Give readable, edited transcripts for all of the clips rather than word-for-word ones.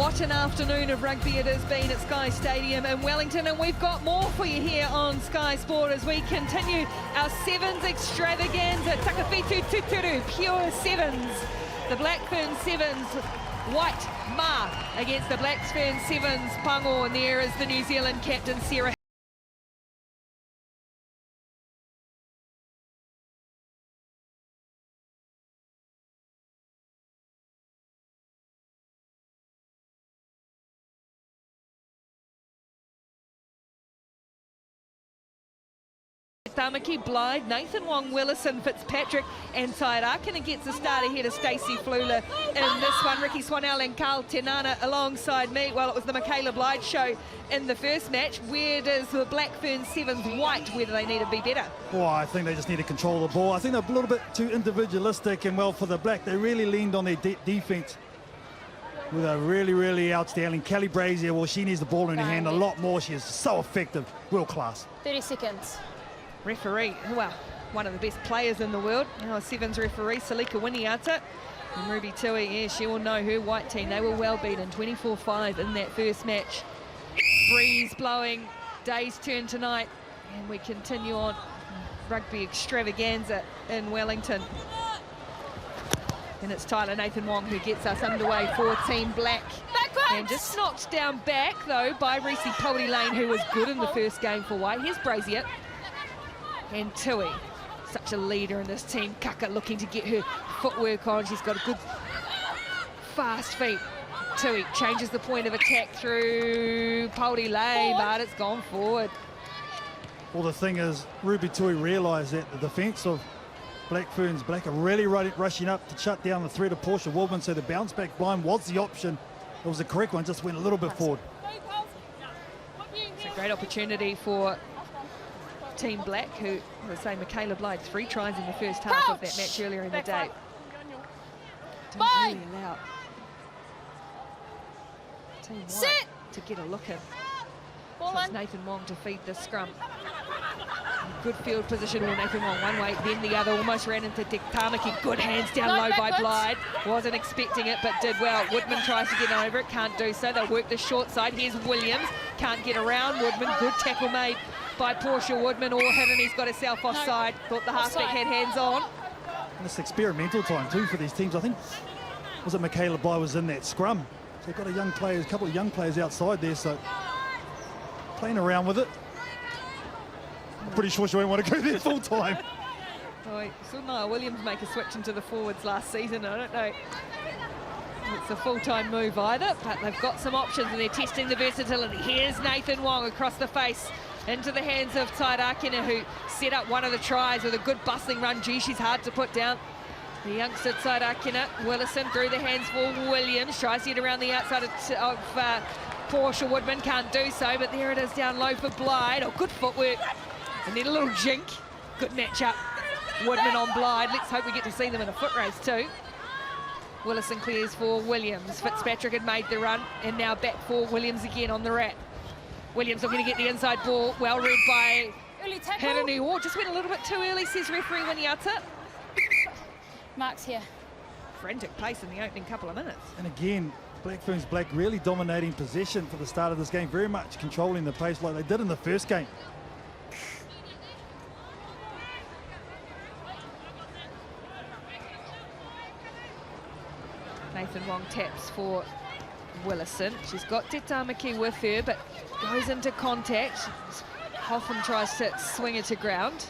What an afternoon of rugby it has been at Sky Stadium in Wellington, and we've got more for you here on Sky Sport as we continue our Sevens extravaganza. Takiwhitu Tūturu, pure Sevens. The Black Ferns Sevens White Ma against the Black Ferns Sevens Pango, and there is the New Zealand captain Sarah. Tamaki, Blythe, Nathan Wong, Willison, Fitzpatrick and Tairākina gets a start ahead of Stacey Flula in this one. Ricky Swanell and Carl Tenana alongside me. Well, it was the Michaela Blythe show in the first match. Where does the Black Ferns Sevens White, where do they need to be better? Well, I think they just need to control the ball. I think they're a little bit too individualistic, and well, for the Black, they really leaned on their defense with a really outstanding Kelly Brazier. Well, she needs the ball in her hand a lot more. She is so effective, world class. 30 seconds. Referee, well, one of the best players in the world, our Sevens referee, Salika Winiata. And Ruby Tui, yeah, she will know her white team. They were well beaten, 24-5 in that first match. Breeze blowing, day's turn tonight, and we continue on rugby extravaganza in Wellington. And it's Tyler Nathan Wong who gets us underway for Team Black. Backwards. And just knocked down back, though, by Reese Pody Lane, who was good in the first game for White. Here's Brazier. And Tui, such a leader in this team. Kaka looking to get her footwork on. She's got a good, fast feet. Tui changes the point of attack through Pody Lane, but it's gone forward. Well, the thing is, Ruby Tui realised that the defence of Black Ferns Black are really rushing up to shut down the threat of Portia Woodman, so the bounce back blind was the option. It was the correct one, just went a little bit forward. It's a great opportunity for Team Black, who, as I say, Michaela Blythe, 3 tries in the first half of that match earlier in the day. Don't really allow Team White to get a look in. So it's Nathan Wong to feed the scrum. Good field position for Nathan Wong, one way, then the other, almost ran into Tamaki. Good hands down low by Blythe. Wasn't expecting it, but did well. Woodman tries to get over it, can't do so. They'll work the short side. Here's Williams, can't get around Woodman. Good tackle made by Portia Woodman, all hit, and he's got himself offside. Thought the halfback had hands on. And it's experimental time too for these teams. I think, was it Michaela Blythe was in that scrum? So they've got a couple of young players outside there, so playing around with it. I'm pretty sure she won't want to go there full time. Oh, saw Niall Williams make a switch into the forwards last season. I don't know it's a full-time move either, but they've got some options and they're testing the versatility. Here's Nathan Wong across the face into the hands of Tairākina, who set up one of the tries with a good bustling run. Gee, she's hard to put down. The youngster Tairākina, Willison through the hands for Williams, tries to get around the outside of Portia Woodman, can't do so, but there it is down low for Blythe. Oh, good footwork, and then a little jink. Good matchup, Woodman on Blythe. Let's hope we get to see them in a foot race too. Willison clears for Williams. Fitzpatrick had made the run, and now back for Williams again on the rat. Williams looking to get the inside ball, well read by Hanani. Oh, just went a little bit too early, says referee Winiata. Mark's here. Frantic pace in the opening couple of minutes. And again, Black Ferns Black really dominating possession for the start of this game, very much controlling the pace like they did in the first game. Nathan Wong taps for Willison. She's got Te Tamaki with her, but goes into contact. Hoffman tries to swing it to ground.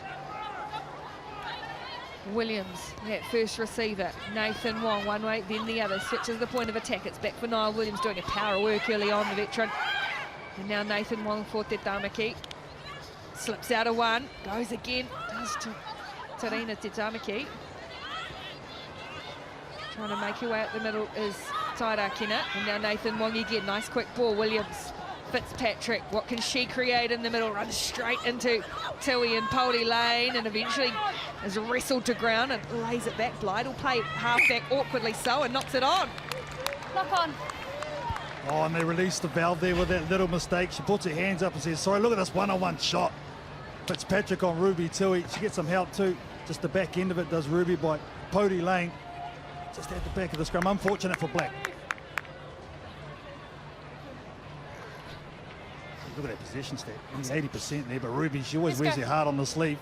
Williams, that first receiver. Nathan Wong, one way, then the other. Switches the point of attack. It's back for Niall Williams, doing a power work early on, the veteran. And now Nathan Wong for Te Tamaki. Slips out of one, goes again. Does to Tarina Te Tamaki. Trying to make her way up the middle is Tairākina, and now Nathan Wong again. Nice quick ball, Williams. Fitzpatrick, what can she create in the middle? Runs straight into Tui and Pody Lane, and eventually is wrestled to ground and lays it back. Blythe will play halfback awkwardly so and knocks it on. Knock on. Oh, and they released the valve there with that little mistake. She puts her hands up and says, sorry, look at this one-on-one shot. Fitzpatrick on Ruby Tui. She gets some help too. Just the back end of it does Ruby by Pody Lane. Just at the back of the scrum. Unfortunate for Black. Look at that possession stat. Only 80% there, but Ruby, she always Let's wears go. her heart on the sleeve.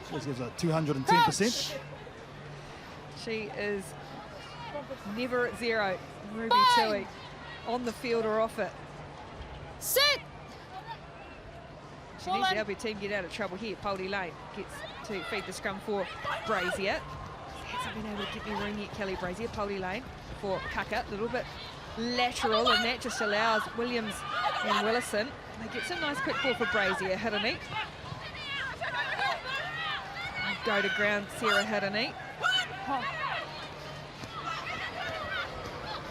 She always gives her 210%. She is never at zero. Ruby Bang! Tui on the field or off it. Sit. She needs to help her team get out of trouble here. Poldy Lane gets to feed the scrum for Brazier. Hasn't been able to get any room yet, Kelly Brazier. Poldy Lane for Kaka, a little bit lateral, and that just allows Williams and Willison. They get some nice quick ball for Brazier. Hiddeny. Go to ground, Sarah Hiddeny.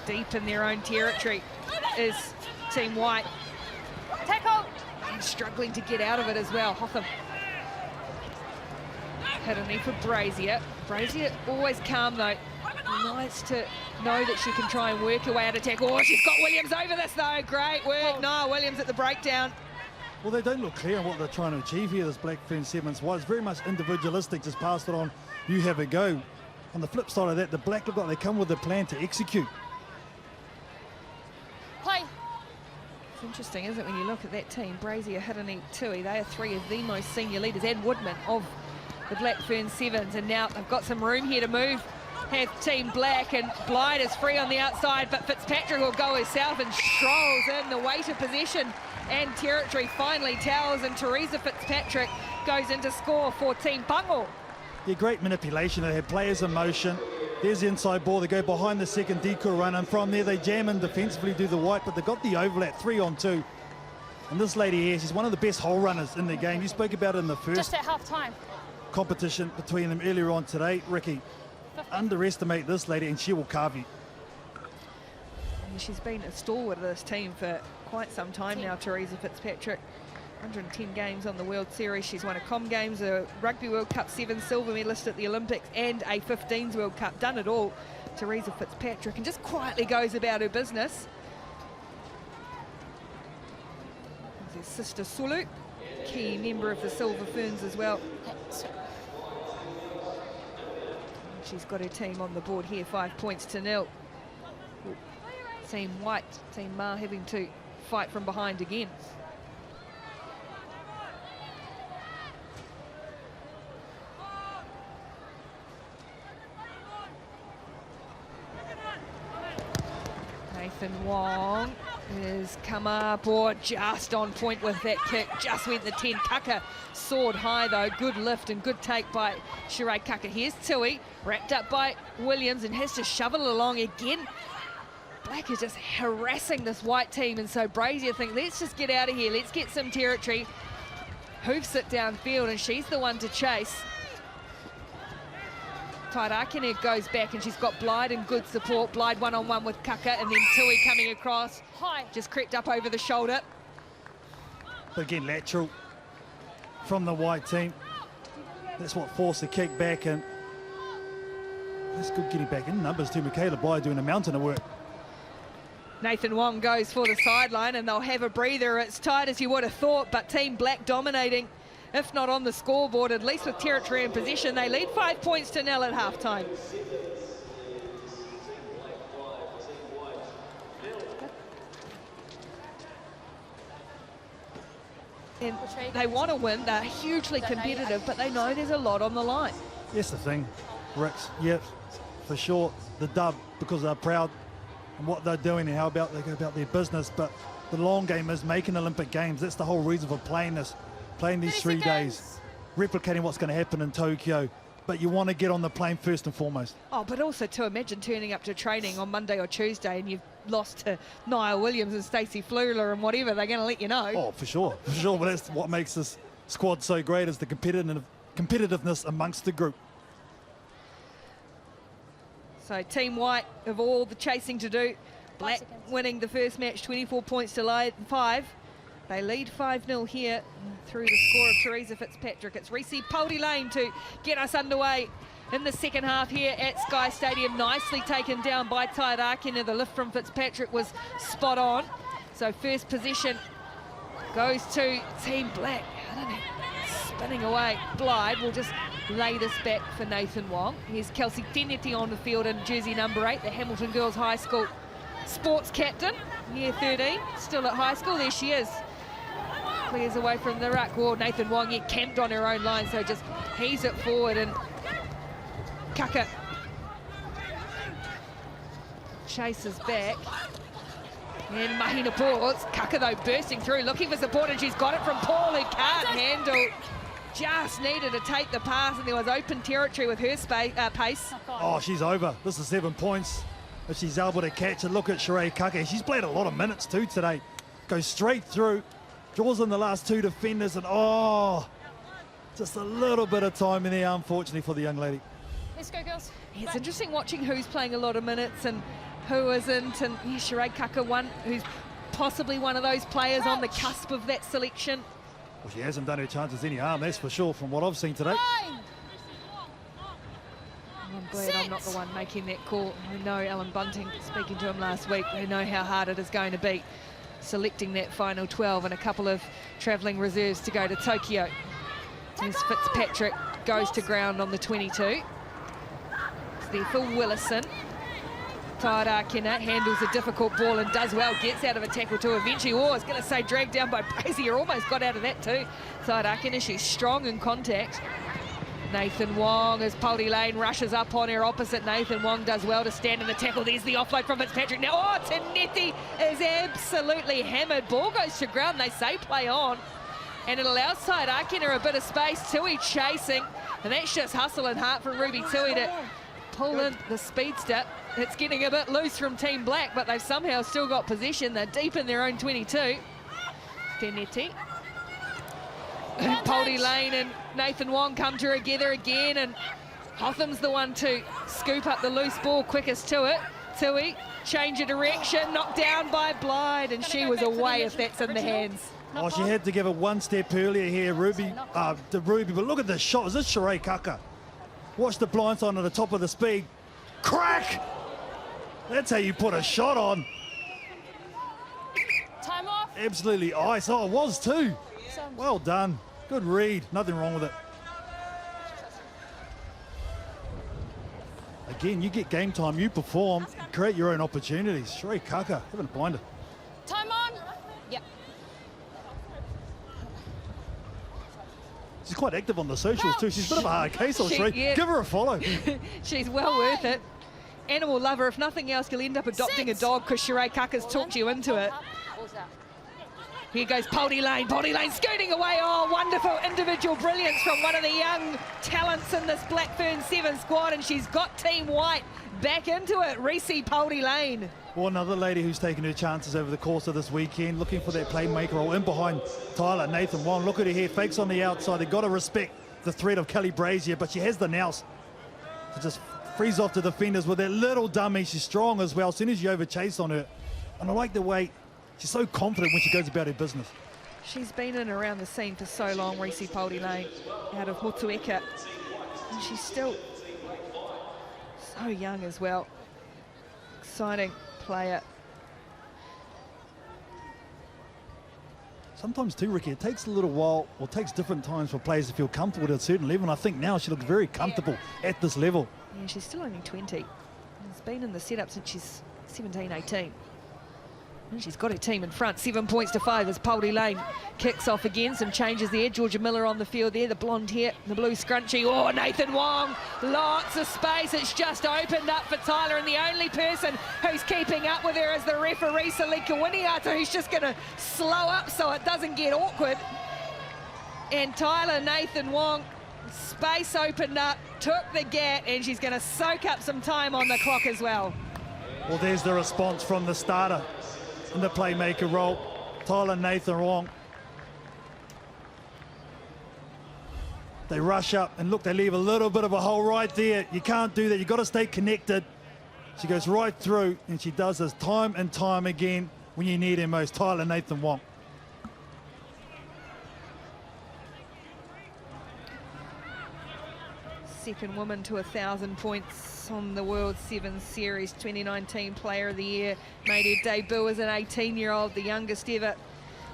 Deep in their own territory is Team White. Tackle. And struggling to get out of it as well. Hotham. Hiddeny for Brazier. Brazier always calm though. Nice to know that she can try and work her way out of tackle. Oh, she's got Williams over this though. Great work. Niall Williams at the breakdown. Well, they don't look clear on what they're trying to achieve here, this Black Ferns Sevens White. It's very much individualistic, just pass it on, you have a go. On the flip side of that, the Black look like they come with a plan to execute. Play. It's interesting, isn't it, when you look at that team, Brazier, Hiddeny, Tui, they are three of the most senior leaders, and Woodman of the Black Ferns Sevens, and now they've got some room here to move. Have Team Black, and Blyde is free on the outside, but Fitzpatrick will go herself and strolls in. The weight of possession and territory finally towers, and Teresa Fitzpatrick goes into score for Team Pungal. Yeah, great manipulation. They had players in motion. There's the inside ball. They go behind the second decoy run, and from there they jam in defensively, do the White, but they got the overlap 3-on-2. And this lady here, she's one of the best hole runners in the game. You spoke about it in the first Just at half time. competition between them earlier on today. Ricky, underestimate this lady and she will carve you. She's been a stalwart of this team for quite some time now, Teresa Fitzpatrick. 110 games on the World Series. She's won a Com Games, a Rugby World Cup 7 silver medalist at the Olympics, and a 15s World Cup. Done it all, Teresa Fitzpatrick, and just quietly goes about her business. There's her sister Sulu, key member of the Silver Ferns as well. She's got her team on the board here, 5 points to 0. Team White, Team Ma having to fight from behind again. Nathan Wong has come up, or just on point with that kick, just went the 10. Kaka soared high though, good lift and good take by Sheree Kaka. Here's Tui, wrapped up by Williams, and has to shovel along again. Black is just harassing this White team, and so Brazier think, let's just get out of here, let's get some territory. Hoofs it downfield, and she's the one to chase. Tairakene goes back, and she's got Blyde in good support. Blyde one-on-one with Kaka, and then Tui coming across. High. Just crept up over the shoulder. But again, lateral from the White team. That's what forced the kick back, and that's good getting back in numbers too. Michaela Blyde doing a mountain of work. Nathan Wong goes for the sideline, and they'll have a breather. It's tight as you would have thought, but Team Black dominating, if not on the scoreboard, at least with territory and position. They lead 5 points to 0 at halftime. And they want to win. They're hugely competitive, but they know there's a lot on the line. That's the thing, Ricks. Yeah, for sure. The dub, because they're proud and what they're doing and how about they go about their business. But the long game is making Olympic Games. That's the whole reason for playing this, playing these 3 days, replicating what's going to happen in Tokyo. But you want to get on the plane first and foremost. Oh, but also to imagine turning up to training on Monday or Tuesday and you've lost to Niall Williams and Stacey Fleuler and whatever, they're going to let you know. Oh, for sure, for sure. But that's what makes this squad so great, is the competitiveness amongst the group. So Team White have all the chasing to do. Black winning the first match, 24 points to 5. They lead 5-0 here through the score of Teresa Fitzpatrick. It's Reese Poldy Lane to get us underway in the second half here at Sky Stadium. Nicely taken down by Tairakene. The lift from Fitzpatrick was spot on. So first position goes to Team Black. I don't know, spinning away. Blyde will just lay this back for Nathan Wong. Here's Kelsey Teneti on the field in jersey number 8, the Hamilton Girls High School sports captain, year 13, still at high school. There she is. clears away from the ruck. Oh, Nathan Wong, camped on her own line, so just heaves it forward, and Kaka chases back. And Mahina Paws. Kaka, though, bursting through, looking for support, and she's got it from Paul, who can't handle. Just needed to take the pass, and there was open territory with her pace. Oh, she's over. This is 7 points. If she's able to catch it, look at Sheree Kaka. She's played a lot of minutes too today. Goes straight through, draws in the last two defenders, and oh, just a little bit of time in there, unfortunately, for the young lady. Let's go, girls. Yeah, it's interesting watching who's playing a lot of minutes and who isn't, and yeah, Sheree Kaka, who's possibly one of those players on the cusp of that selection. Well, she hasn't done her chances any harm, that's for sure, from what I've seen today. I'm glad I'm not the one making that call. I know Alan Bunting, speaking to him last week, we know how hard it is going to be selecting that final 12 and a couple of travelling reserves to go to Tokyo. As Fitzpatrick goes to ground on the 22. It's there for Willison. Tarakina handles a difficult ball and does well, gets out of a tackle too eventually. Oh, I was going to say dragged down by Brazier, almost got out of that too. Tarakina, she's strong in contact. Nathan Wong, as Poldy Lane rushes up on her opposite. Nathan Wong does well to stand in the tackle. There's the offload from Fitzpatrick. Now, oh, Tanetti is absolutely hammered. Ball goes to ground, they say play on. And it allows Tarakina a bit of space. Tui chasing, and that's just hustle and heart from Ruby Tui to pull in the speedster. It's getting a bit loose from Team Black, but they've somehow still got possession. They're deep in their own 22. Tanetti. Poldy Lane and Nathan Wong come together again, and Hotham's the one to scoop up the loose ball quickest to it. Tui, change of direction, knocked down by Blyde, and she was away if that's in the hands. Oh, she had to give it one step earlier here, Ruby, to Ruby, but look at this shot. Is this Sheree Kaka? Watch the blindside on the top of the speed. Crack! That's how you put a shot on. Time off. Absolutely ice. Oh, it was too. Well done. Good read. Nothing wrong with it. Again, you get game time, you perform, create your own opportunities. Sheree Kaka, having a blinder. Time on. Yep. She's quite active on the socials too. She's a bit of a hard case on Sheree. Yeah. Give her a follow. She's well worth it. Animal lover, if nothing else, you'll end up adopting a dog because Sheree Kaka's talked you into it. Here goes Poldy Lane scooting away. Oh, wonderful individual brilliance from one of the young talents in this Black Ferns Sevens squad, and she's got Team White back into it. Reese Poldy Lane. Well, another lady who's taken her chances over the course of this weekend, looking for that playmaker role in behind Tyler. Nathan Wong, look at her here, fakes on the outside. They've got to respect the threat of Kelly Brazier, but she has the nous to just freeze off the defenders with that little dummy. She's strong as well, as soon as you overchase on her. And I like the way she's so confident when she goes about her business. She's been in and around the scene for so long, Reese Poldy Lane, out of Motueka. And she's still so young as well. Exciting player. Sometimes too, Ricky, it takes a little while, or it takes different times for players to feel comfortable at a certain level, and I think now she looks very comfortable at this level. Yeah, she's still only 20. She's been in the setup since she's 17, 18. And she's got her team in front. 7 points to 5 as Poldy Lane kicks off again. Some changes there. Georgia Miller on the field there. The blonde hair, the blue scrunchie. Oh, Nathan Wong. Lots of space. It's just opened up for Tyler. And the only person who's keeping up with her is the referee, Salika Winiata, who's just going to slow up so it doesn't get awkward. And Tyler, Nathan Wong, space opened up, took the gap, and she's going to soak up some time on the clock as well. Well, there's the response from the starter in the playmaker role, Tyler Nathan Wong. They rush up, and look, they leave a little bit of a hole right there. You can't do that. You've got to stay connected. She goes right through, and she does this time and time again when you need her most. Tyler Nathan Wong. Second woman to 1,000 points on the World Sevens Series, 2019 Player of the Year. Made her debut as an 18-year-old, the youngest ever.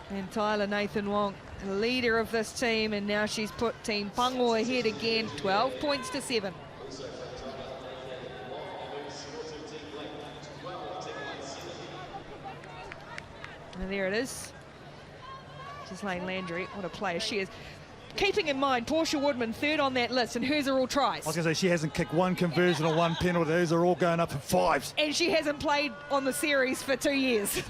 And Tyler Nathan Wong, leader of this team, and now she's put Team Pango ahead again, 12 points to 7. And there it is. Ghislaine Landry, what a player she is. Keeping in mind, Portia Woodman, third on that list, and hers are all tries. I was going to say, she hasn't kicked one conversion or one penalty. Those are all going up for fives. And she hasn't played on the series for 2 years.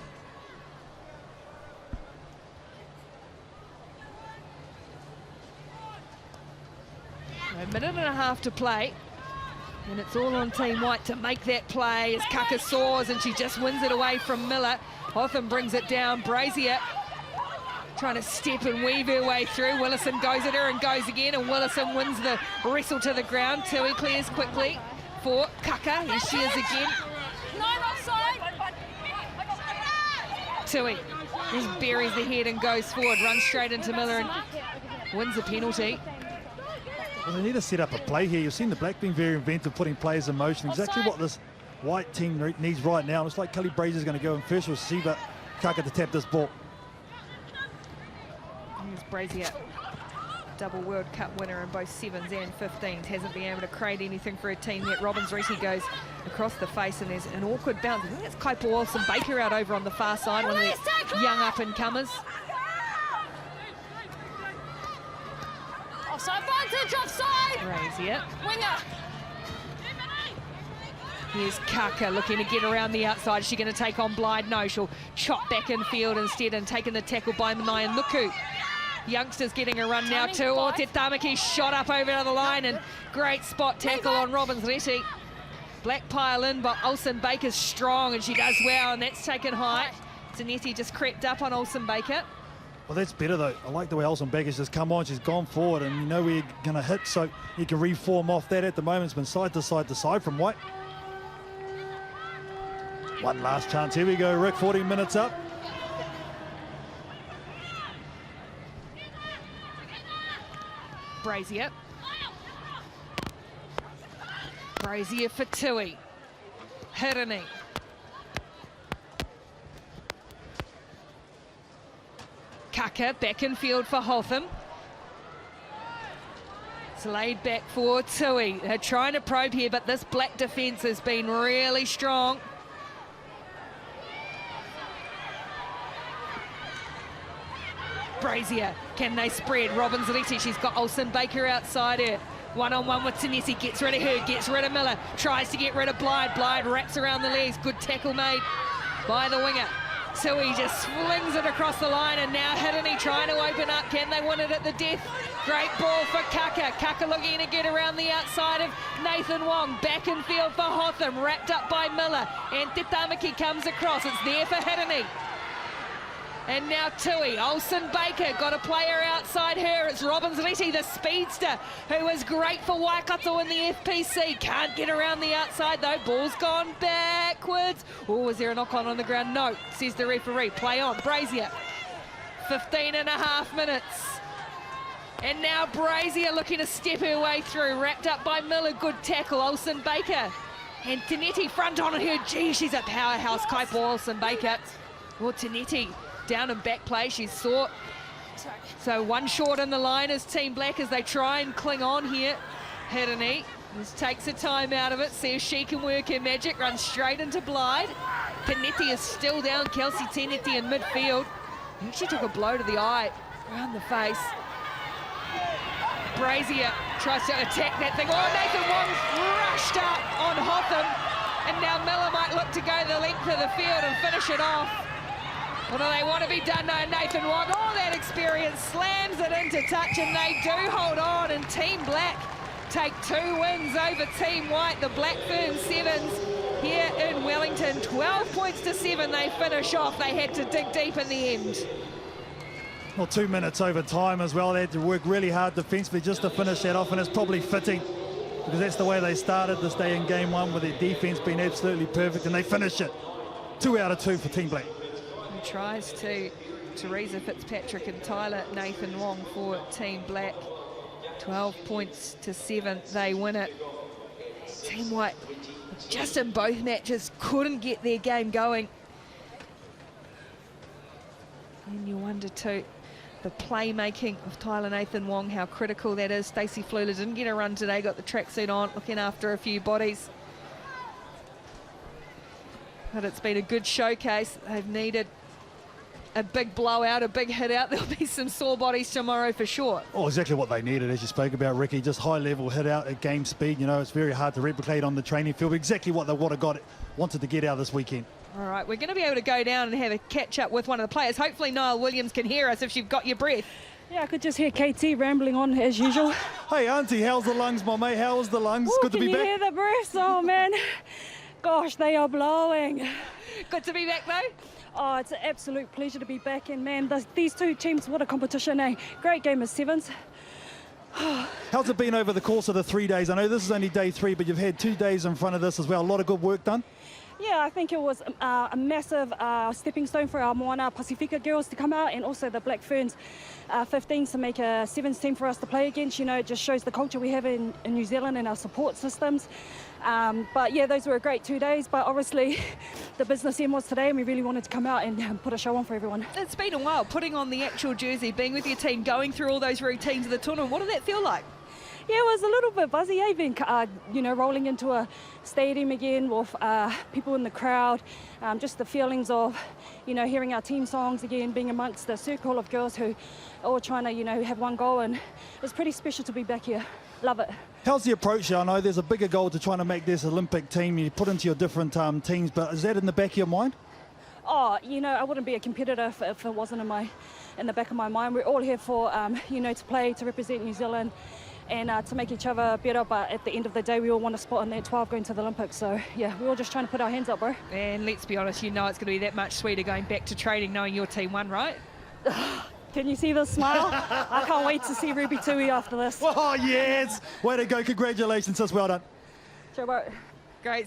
A minute and a half to play. And it's all on Team White to make that play as Kaka soars and she just wins it away from Miller. Hotham brings it down. Brazier trying to step and weave her way through. Willison goes at her and goes again, and Willison wins the wrestle to the ground. Tui clears quickly for Kaka. Here she is again. Tui just buries the head and goes forward, runs straight into Miller and wins the penalty. Well, they need to set up a play here. You've seen the Black being very inventive, putting players in motion. Exactly what this White team needs right now. Looks like Kelly Brazier's going to go in first. We'll see, but Kaka to tap this ball. Here's Brazier, double World Cup winner in both sevens and 15s. Hasn't been able to create anything for her team yet. Robbins Reti goes across the face, and there's an awkward bounce. I think that's Kaipo Wilson-Baker out over on the far side, one of the young up-and-comers. Offside, advantage, offside! Brazier. Winger. Here's Kaka looking to get around the outside. Is she going to take on Blyde? No, she'll chop back in field instead and taking the tackle by Manaia Nuku. Youngsters getting a run now too. Oh, Te Tamaki shot up over the line and great spot tackle on Robbins Reti. Black pile in, but Olsen-Baker's strong and she does well, and that's taken high. Zanetti just crept up on Olsen-Baker. Well, that's better, though. I like the way Olsen-Baker's just come on. She's gone forward, and you know where you're going to hit, so you can reform off that. At the moment, it's been side to side to side from White. One last chance. Here we go, Rick. 14 minutes up. Brazier. Brazier for Tui. Hirini. Kaka back in field for Hotham. It's laid back for Tui. They're trying to probe here, but this Black defence has been really strong. Brazier, can they spread? Robbins Reti, she's got Olsen-Baker outside her. One-on-one with Tanesi, gets rid of her, gets rid of Miller, tries to get rid of Blyde. Blyde wraps around the legs, good tackle made by the winger. Tui just flings it across the line, and now Hirini trying to open up. Can they win it at the death? Great ball for Kaka. Kaka looking to get around the outside of Nathan Wong. Back in field for Hotham, wrapped up by Miller. And Te Tamaki comes across. It's there for Hirini. And now Tui, Olsen-Baker got a player outside her. It's Robbins Reti, the speedster, who was great for Waikato in the FPC. Can't get around the outside though. Ball's gone backwards. Oh, was there a knock on the ground? No, says the referee. Play on. Brazier. 15 and a half minutes. And now Brazier looking to step her way through. Wrapped up by Miller. Good tackle. Olsen-Baker. And Tanetti front on her. Gee, she's a powerhouse. Kaipo Olsen-Baker. Well, Tanetti down and back play, she's sought. So one short in the line is Team Black as they try and cling on here. Hirini just takes her time out of it, see if she can work her magic, runs straight into Blyde. Tanetti is still down, Kelsey Tanetti in midfield. I think she took a blow to the eye, around the face. Brazier tries to attack that thing. Oh, Nathan Wong rushed up on Hotham, and now Miller might look to go the length of the field and finish it off. What do they want to be done? No, Nathan Wong, all that experience, slams it into touch, and they do hold on, and Team Black take 2 wins over Team White. The Black Ferns Sevens here in Wellington, 12 points to 7 they finish off. They had to dig deep in the end. Well, 2 minutes over time as well. They had to work really hard defensively just to finish that off, and it's probably fitting because that's the way they started this day in game 1, with their defense being absolutely perfect, and they finish it. 2 out of 2 for Team Black. Tries to Teresa Fitzpatrick and Tyler Nathan Wong for Team Black. 12 points to 7, they win it. Team White, just in both matches, couldn't get their game going. And you wonder too, the playmaking of Tyler Nathan Wong, how critical that is. Stacey Flula didn't get a run today, got the tracksuit on, looking after a few bodies. But it's been a good showcase. They've needed a big blowout, a big hit out. There'll be some sore bodies tomorrow for sure. Oh, exactly what they needed, as you spoke about, Ricky. Just high-level hit out at game speed. You know, it's very hard to replicate on the training field. Exactly what they wanted to get out this weekend. All right, we're going to be able to go down and have a catch-up with one of the players. Hopefully Niall Williams can hear us if you've got your breath. Yeah, I could just hear KT rambling on as usual. Hey, Auntie, how's the lungs, my mate? How's the lungs? Ooh, Good to be back. Can you hear the breaths? Oh, man. Gosh, they are blowing. Good to be back, though. Oh, it's an absolute pleasure to be back. And, man, these two teams, what a competition, eh? Great game of sevens. How's it been over the course of the 3 days? I know this is only day 3, but you've had 2 days in front of this as well. A lot of good work done. Yeah, I think it was a massive stepping stone for our Moana Pacifica girls to come out, and also the Black Ferns 15s to make a sevens team for us to play against. You know, it just shows the culture we have in New Zealand and our support systems. But yeah, those were a great 2 days, but obviously the business end was today, and we really wanted to come out and put a show on for everyone. It's been a while, putting on the actual jersey, being with your team, going through all those routines of the tournament. What did that feel like? Yeah, it was a little bit buzzy, being, you know, rolling into a stadium again with people in the crowd, just the feelings of, you know, hearing our team songs again, being amongst the circle of girls who are all trying to, you know, have one goal, and it was pretty special to be back here. Love it. How's the approach here? I know there's a bigger goal to trying to make this Olympic team you put into your different teams, but is that in the back of your mind? Oh, you know, I wouldn't be a competitor if it wasn't in the back of my mind. We're all here for, you know, to play, to represent New Zealand, and to make each other better, but at the end of the day we all want a spot in that 12 going to the Olympics. So yeah, we're all just trying to put our hands up, bro. And let's be honest, you know it's going to be that much sweeter going back to training knowing your team won, right? Can you see the smile? I can't wait to see Ruby Tui after this. Oh yes, way to go, congratulations, sis, well done. Sure, bro. Great.